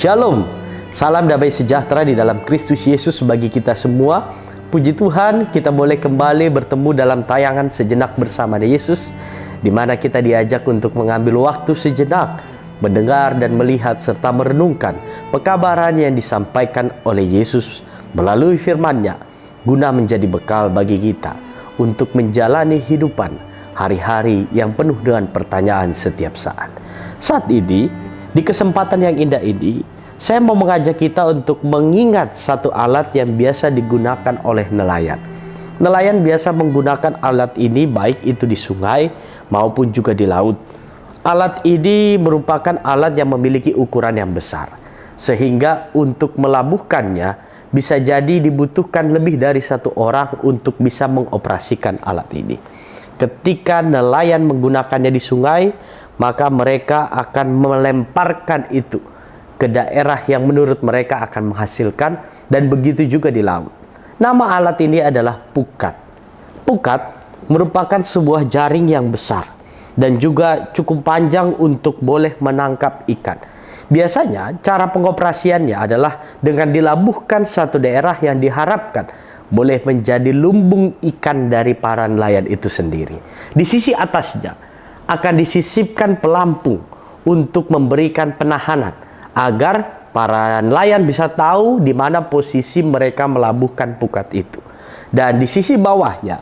Shalom, salam damai sejahtera di dalam Kristus Yesus bagi kita semua. Puji Tuhan, kita boleh kembali bertemu dalam tayangan Sejenak Bersama Yesus, di mana kita diajak untuk mengambil waktu sejenak, mendengar dan melihat serta merenungkan pekabaran yang disampaikan oleh Yesus melalui firman-Nya, guna menjadi bekal bagi kita untuk menjalani hidupan hari-hari yang penuh dengan pertanyaan setiap saat. Saat ini, di kesempatan yang indah ini, saya mau mengajak kita untuk mengingat satu alat yang biasa digunakan oleh nelayan. Nelayan biasa menggunakan alat ini baik itu di sungai maupun juga di laut. Alat ini merupakan alat yang memiliki ukuran yang besar, sehingga untuk melabuhkannya bisa jadi dibutuhkan lebih dari satu orang untuk bisa mengoperasikan alat ini. Ketika nelayan menggunakannya di sungai, maka mereka akan melemparkan itu ke daerah yang menurut mereka akan menghasilkan, dan begitu juga di laut. Nama alat ini adalah pukat. Pukat merupakan sebuah jaring yang besar dan juga cukup panjang untuk boleh menangkap ikan. Biasanya cara pengoperasiannya adalah dengan dilabuhkan satu daerah yang diharapkan boleh menjadi lumbung ikan dari para nelayan itu sendiri. Di sisi atasnya akan disisipkan pelampung untuk memberikan penahanan agar para nelayan bisa tahu di mana posisi mereka melabuhkan pukat itu. Dan di sisi bawahnya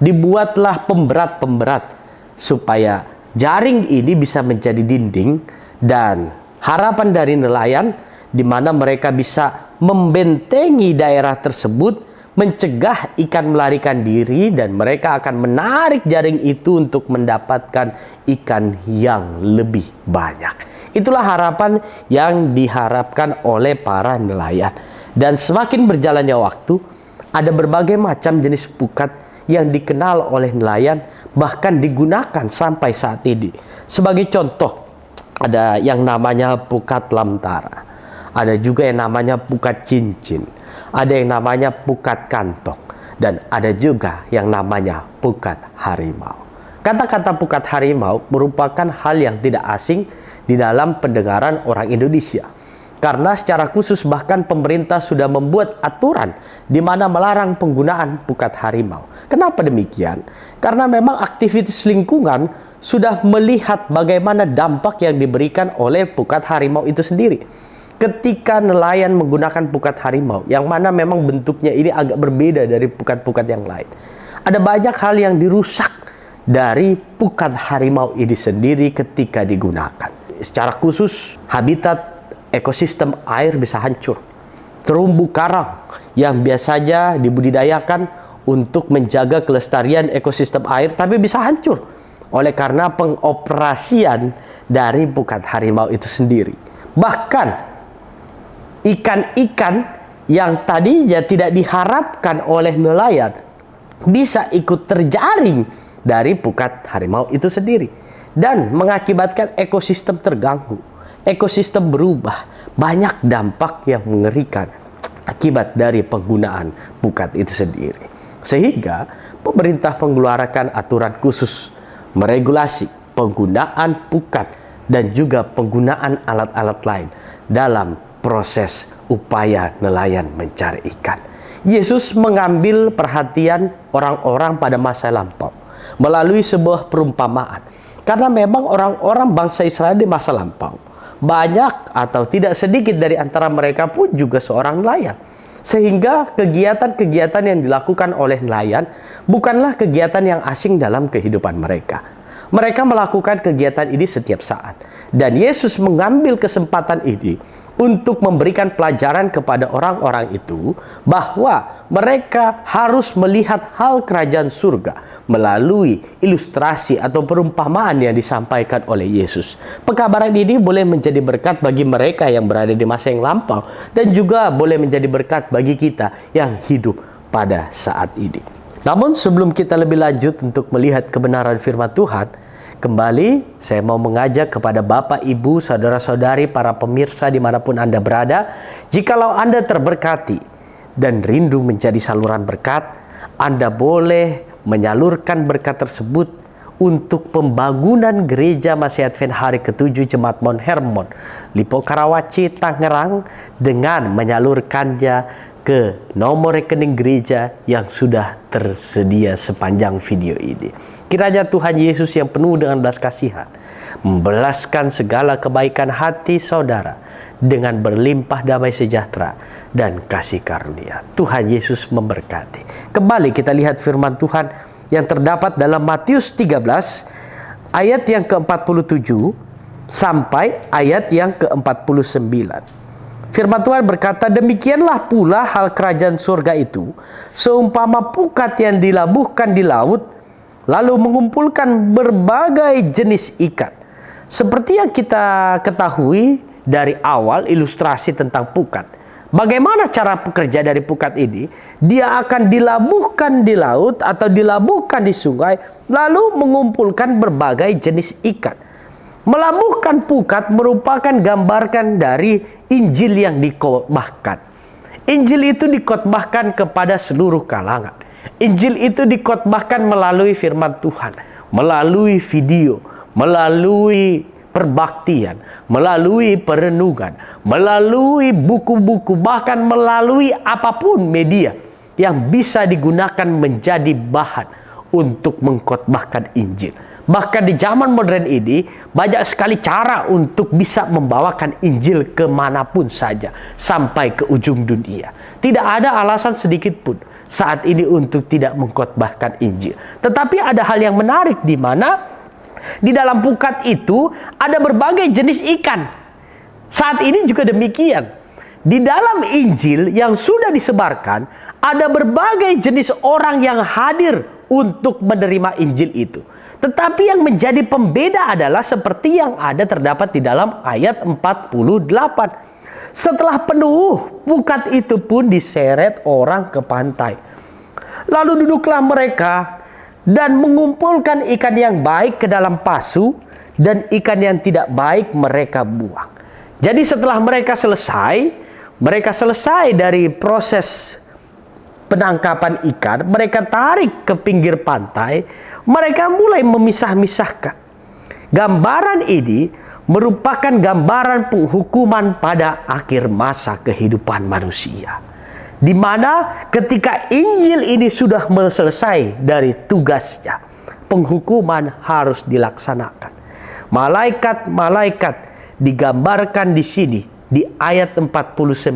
dibuatlah pemberat-pemberat supaya jaring ini bisa menjadi dinding, dan harapan dari nelayan di mana mereka bisa membentengi daerah tersebut, mencegah ikan melarikan diri, dan mereka akan menarik jaring itu untuk mendapatkan ikan yang lebih banyak. Itulah harapan yang diharapkan oleh para nelayan. Dan semakin berjalannya waktu, ada berbagai macam jenis pukat yang dikenal oleh nelayan, bahkan digunakan sampai saat ini. Sebagai contoh, ada yang namanya pukat lamtara, ada juga yang namanya pukat cincin, ada yang namanya pukat kantong, dan ada juga yang namanya pukat harimau. Kata-kata pukat harimau merupakan hal yang tidak asing di dalam pendengaran orang Indonesia, karena secara khusus bahkan pemerintah sudah membuat aturan di mana melarang penggunaan pukat harimau. Kenapa demikian? Karena memang aktivitas lingkungan sudah melihat bagaimana dampak yang diberikan oleh pukat harimau itu sendiri. Ketika nelayan menggunakan pukat harimau, yang mana memang bentuknya ini agak berbeda dari pukat-pukat yang lain, ada banyak hal yang dirusak dari pukat harimau ini sendiri ketika digunakan. Secara khusus, habitat ekosistem air bisa hancur. Terumbu karang yang biasanya dibudidayakan untuk menjaga kelestarian ekosistem air, tapi bisa hancur oleh karena pengoperasian dari pukat harimau itu sendiri. Bahkan ikan-ikan yang tadinya tidak diharapkan oleh nelayan bisa ikut terjaring dari pukat harimau itu sendiri, dan mengakibatkan ekosistem terganggu, ekosistem berubah. Banyak dampak yang mengerikan akibat dari penggunaan pukat itu sendiri, sehingga pemerintah mengeluarkan aturan khusus meregulasi penggunaan pukat dan juga penggunaan alat-alat lain dalam proses upaya nelayan mencari ikan. Yesus mengambil perhatian orang-orang pada masa lampau melalui sebuah perumpamaan, karena memang orang-orang bangsa Israel di masa lampau, banyak atau tidak sedikit dari antara mereka pun juga seorang nelayan, sehingga kegiatan-kegiatan yang dilakukan oleh nelayan bukanlah kegiatan yang asing dalam kehidupan mereka. Mereka melakukan kegiatan ini setiap saat, dan Yesus mengambil kesempatan ini untuk memberikan pelajaran kepada orang-orang itu bahwa mereka harus melihat hal kerajaan surga melalui ilustrasi atau perumpamaan yang disampaikan oleh Yesus. Pekabaran ini boleh menjadi berkat bagi mereka yang berada di masa yang lampau, dan juga boleh menjadi berkat bagi kita yang hidup pada saat ini. Namun sebelum kita lebih lanjut untuk melihat kebenaran firman Tuhan, kembali saya mau mengajak kepada Bapak, Ibu, Saudara-saudari, para pemirsa dimanapun Anda berada, jikalau Anda terberkati dan rindu menjadi saluran berkat, Anda boleh menyalurkan berkat tersebut untuk pembangunan gereja Masih Advent hari ke-7 Jemaat Mount Hermon, Lipo Karawaci, Tangerang, dengan menyalurkannya ke nomor rekening gereja yang sudah tersedia sepanjang video ini. Kiranya Tuhan Yesus yang penuh dengan belas kasihan membalaskan segala kebaikan hati saudara dengan berlimpah damai sejahtera dan kasih karunia. Tuhan Yesus memberkati. Kembali kita lihat firman Tuhan yang terdapat dalam Matius 13 ayat yang ke-47 sampai ayat yang ke-49. Firman Tuhan berkata, demikianlah pula hal kerajaan surga itu, seumpama pukat yang dilabuhkan di laut, lalu mengumpulkan berbagai jenis ikan. Seperti yang kita ketahui dari awal ilustrasi tentang pukat. Bagaimana cara bekerja dari pukat ini? Dia akan dilabuhkan di laut atau dilabuhkan di sungai, lalu mengumpulkan berbagai jenis ikan. Melabuhkan pukat merupakan gambarkan dari Injil yang dikhotbahkan. Injil itu dikhotbahkan kepada seluruh kalangan. Injil itu dikhotbahkan melalui firman Tuhan, melalui video, melalui perbaktian, melalui perenungan, melalui buku-buku, bahkan melalui apapun media yang bisa digunakan menjadi bahan untuk mengkhotbahkan Injil. Bahkan di zaman modern ini, banyak sekali cara untuk bisa membawakan Injil kemanapun saja, sampai ke ujung dunia. Tidak ada alasan sedikit pun saat ini untuk tidak mengkhotbahkan Injil. Tetapi ada hal yang menarik di mana di dalam pukat itu ada berbagai jenis ikan. Saat ini juga demikian. Di dalam Injil yang sudah disebarkan, ada berbagai jenis orang yang hadir untuk menerima Injil itu. Tetapi yang menjadi pembeda adalah seperti yang ada terdapat di dalam ayat 48. Setelah penuh, pukat itu pun diseret orang ke pantai. Lalu duduklah mereka dan mengumpulkan ikan yang baik ke dalam pasu, dan ikan yang tidak baik mereka buang. Jadi setelah mereka selesai dari proses penangkapan ikan, mereka tarik ke pinggir pantai, mereka mulai memisah-misahkan. Gambaran ini merupakan gambaran penghukuman pada akhir masa kehidupan manusia, di mana ketika Injil ini sudah selesai dari tugasnya, penghukuman harus dilaksanakan. Malaikat-malaikat digambarkan di sini di ayat 49.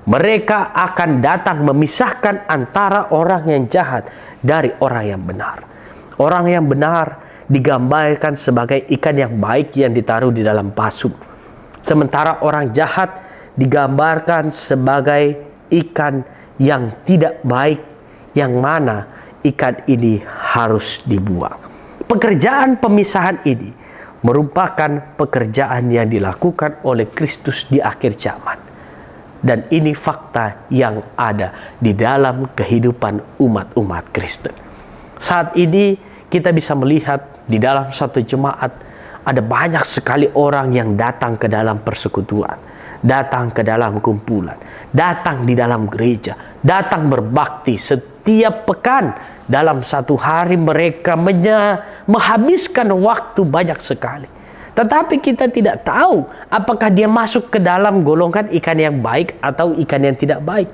Mereka akan datang memisahkan antara orang yang jahat dari orang yang benar. Orang yang benar digambarkan sebagai ikan yang baik yang ditaruh di dalam pasu. Sementara orang jahat digambarkan sebagai ikan yang tidak baik, yang mana ikan ini harus dibuang. Pekerjaan pemisahan ini merupakan pekerjaan yang dilakukan oleh Kristus di akhir zaman. Dan ini fakta yang ada di dalam kehidupan umat-umat Kristen. Saat ini kita bisa melihat di dalam satu jemaat ada banyak sekali orang yang datang ke dalam persekutuan, datang ke dalam kumpulan, datang di dalam gereja, datang berbakti setiap pekan. Dalam satu hari mereka menghabiskan waktu banyak sekali. Tetapi kita tidak tahu apakah dia masuk ke dalam golongan ikan yang baik atau ikan yang tidak baik.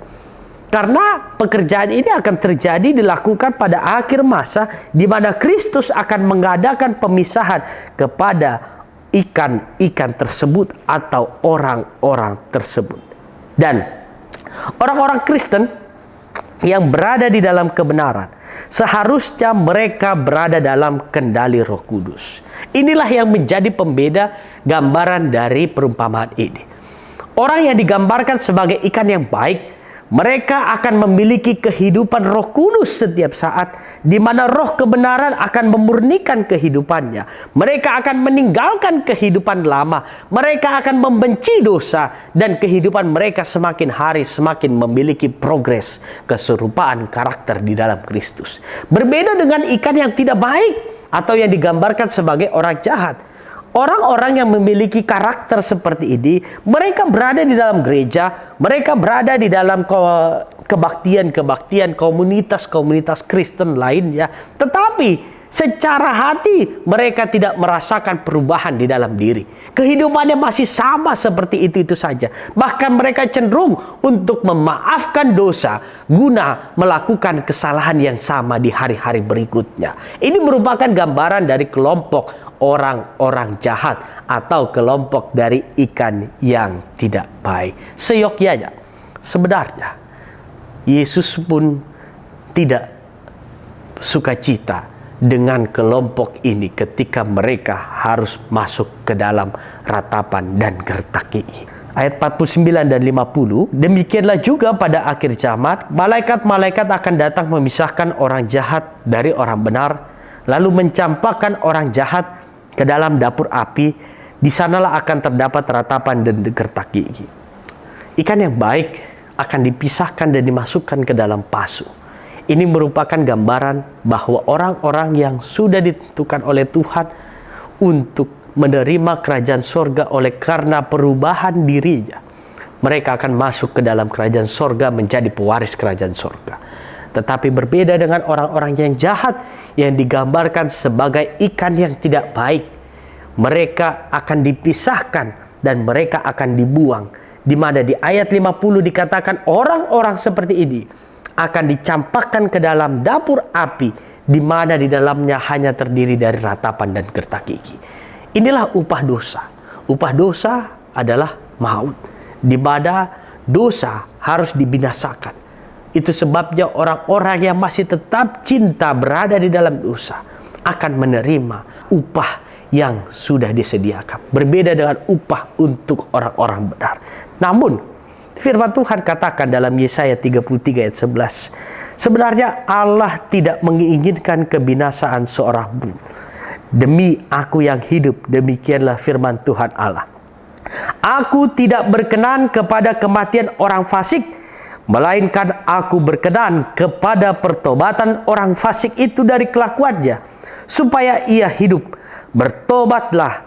Karena pekerjaan ini akan terjadi dilakukan pada akhir masa, di mana Kristus akan mengadakan pemisahan kepada ikan-ikan tersebut atau orang-orang tersebut. Dan orang-orang Kristen yang berada di dalam kebenaran, seharusnya mereka berada dalam kendali Roh Kudus. Inilah yang menjadi pembeda gambaran dari perumpamaan ini. Orang yang digambarkan sebagai ikan yang baik, mereka akan memiliki kehidupan Roh Kudus setiap saat, di mana roh kebenaran akan memurnikan kehidupannya. Mereka akan meninggalkan kehidupan lama. Mereka akan membenci dosa, dan kehidupan mereka semakin hari semakin memiliki progres keserupaan karakter di dalam Kristus. Berbeda dengan ikan yang tidak baik atau yang digambarkan sebagai orang jahat. Orang-orang yang memiliki karakter seperti ini, mereka berada di dalam gereja, mereka berada di dalam kebaktian-kebaktian, komunitas-komunitas Kristen lainnya. Tetapi Secara hati mereka tidak merasakan perubahan di dalam diri. Kehidupannya masih sama seperti itu saja. Bahkan mereka cenderung untuk memaafkan dosa guna melakukan kesalahan yang sama di hari-hari berikutnya. Ini merupakan gambaran dari kelompok orang-orang jahat atau kelompok dari ikan yang tidak baik. Seyogyanya, sebenarnya Yesus pun tidak sukacita dengan kelompok ini ketika mereka harus masuk ke dalam ratapan dan gertak gigi. Ayat 49 dan 50, demikianlah juga pada akhir zaman, malaikat-malaikat akan datang memisahkan orang jahat dari orang benar, lalu mencampakkan orang jahat ke dalam dapur api. Di sanalah akan terdapat ratapan dan gertak gigi. Ikan yang baik akan dipisahkan dan dimasukkan ke dalam pasu. Ini merupakan gambaran bahwa orang-orang yang sudah ditentukan oleh Tuhan untuk menerima kerajaan sorga oleh karena perubahan dirinya, mereka akan masuk ke dalam kerajaan sorga menjadi pewaris kerajaan sorga. Tetapi berbeda dengan orang-orang yang jahat yang digambarkan sebagai ikan yang tidak baik, mereka akan dipisahkan dan mereka akan dibuang. Di mana di ayat 50 dikatakan orang-orang seperti ini akan dicampakkan ke dalam dapur api, di mana di dalamnya hanya terdiri dari ratapan dan gertak gigi. Inilah upah dosa. Upah dosa adalah maut, di mana dosa harus dibinasakan. Itu sebabnya orang-orang yang masih tetap cinta berada di dalam dosa akan menerima upah yang sudah disediakan. Berbeda dengan upah untuk orang-orang benar. Namun firman Tuhan katakan dalam Yesaya 33 ayat 11, sebenarnya Allah tidak menginginkan kebinasaan seorang pun. Demi aku yang hidup, demikianlah firman Tuhan Allah, aku tidak berkenan kepada kematian orang fasik, melainkan aku berkenan kepada pertobatan orang fasik itu dari kelakuannya, supaya ia hidup. Bertobatlah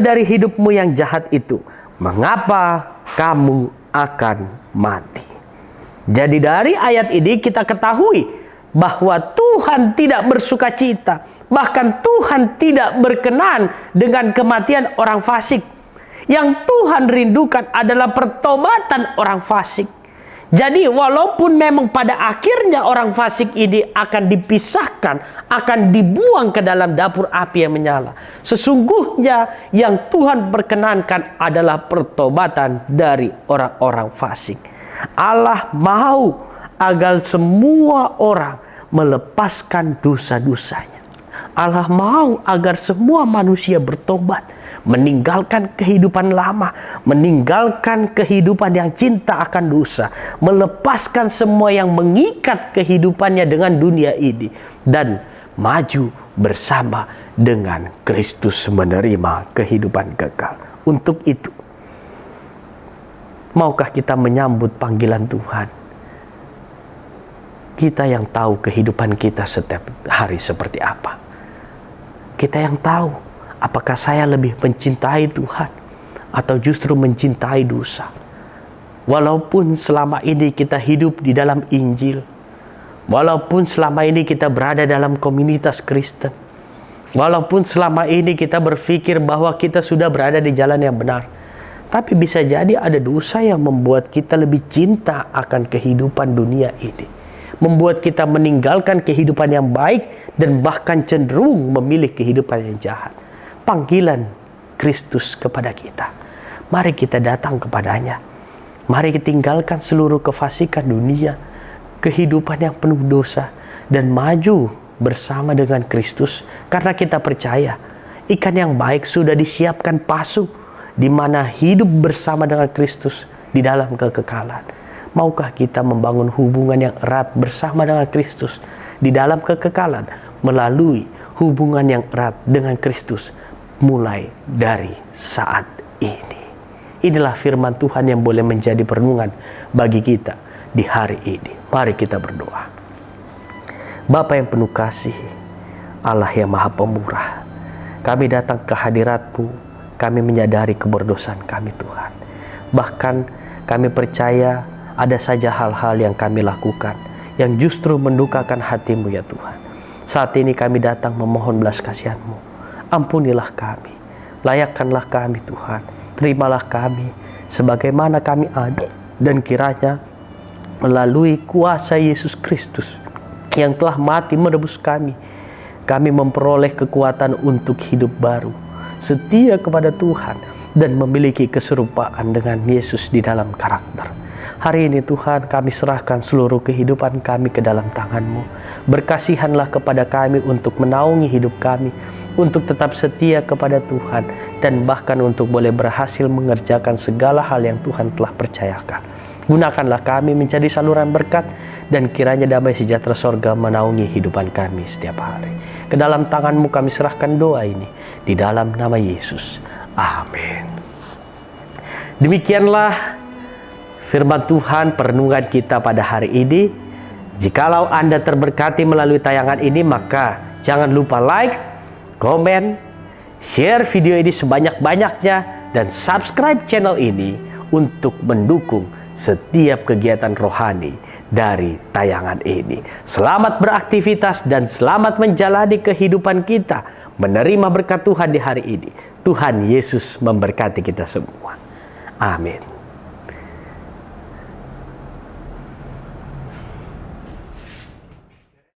dari hidupmu yang jahat itu. Mengapa kamu akan mati? Jadi dari ayat ini kita ketahui bahwa Tuhan tidak bersukacita, bahkan Tuhan tidak berkenan dengan kematian orang fasik. Yang Tuhan rindukan adalah pertobatan orang fasik. Jadi walaupun memang pada akhirnya orang fasik ini akan dipisahkan, akan dibuang ke dalam dapur api yang menyala, sesungguhnya yang Tuhan perkenankan adalah pertobatan dari orang-orang fasik. Allah mau agar semua orang melepaskan dosa-dosanya. Allah mau agar semua manusia bertobat, meninggalkan kehidupan lama, meninggalkan kehidupan yang cinta akan dosa, melepaskan semua yang mengikat kehidupannya dengan dunia ini, dan maju bersama dengan Kristus menerima kehidupan kekal. Untuk itu, maukah kita menyambut panggilan Tuhan? Kita yang tahu kehidupan kita setiap hari seperti apa. Kita yang tahu apakah saya lebih mencintai Tuhan atau justru mencintai dosa. Walaupun selama ini kita hidup di dalam Injil, walaupun selama ini kita berada dalam komunitas Kristen, walaupun selama ini kita berpikir bahwa kita sudah berada di jalan yang benar, tapi bisa jadi ada dosa yang membuat kita lebih cinta akan kehidupan dunia ini, membuat kita meninggalkan kehidupan yang baik dan bahkan cenderung memilih kehidupan yang jahat. Panggilan Kristus kepada kita, mari kita datang kepadanya. Mari kita tinggalkan seluruh kefasikan dunia, kehidupan yang penuh dosa, dan maju bersama dengan Kristus. Karena kita percaya ikan yang baik sudah disiapkan pasu, di mana hidup bersama dengan Kristus di dalam kekekalan. Maukah kita membangun hubungan yang erat bersama dengan Kristus di dalam kekekalan melalui hubungan yang erat dengan Kristus mulai dari saat ini? Inilah firman Tuhan yang boleh menjadi perenungan bagi kita di hari ini. Mari kita berdoa. Bapa yang penuh kasih, Allah yang maha pemurah, kami datang ke hadirat-Mu. Kami menyadari keberdosaan kami Tuhan. Bahkan kami percaya ada saja hal-hal yang kami lakukan yang justru mendukakan hati-Mu ya Tuhan. Saat ini kami datang memohon belas kasihan-Mu. Ampunilah kami, layakkanlah kami Tuhan. Terimalah kami sebagaimana kami ada, dan kiranya melalui kuasa Yesus Kristus yang telah mati menebus kami, kami memperoleh kekuatan untuk hidup baru, setia kepada Tuhan, dan memiliki keserupaan dengan Yesus di dalam karakter. Hari ini Tuhan, kami serahkan seluruh kehidupan kami ke dalam tangan-Mu. Berkasihanlah kepada kami untuk menaungi hidup kami, untuk tetap setia kepada Tuhan, dan bahkan untuk boleh berhasil mengerjakan segala hal yang Tuhan telah percayakan. Gunakanlah kami menjadi saluran berkat, dan kiranya damai sejahtera sorga menaungi hidupan kami setiap hari. Ke dalam tangan-Mu kami serahkan doa ini, di dalam nama Yesus. Amin. Demikianlah firman Tuhan perenungan kita pada hari ini. Jikalau Anda terberkati melalui tayangan ini, maka jangan lupa like, komen, share video ini sebanyak-banyaknya, dan subscribe channel ini untuk mendukung setiap kegiatan rohani dari tayangan ini. Selamat beraktivitas dan selamat menjalani kehidupan kita, menerima berkat Tuhan di hari ini. Tuhan Yesus memberkati kita semua. Amin.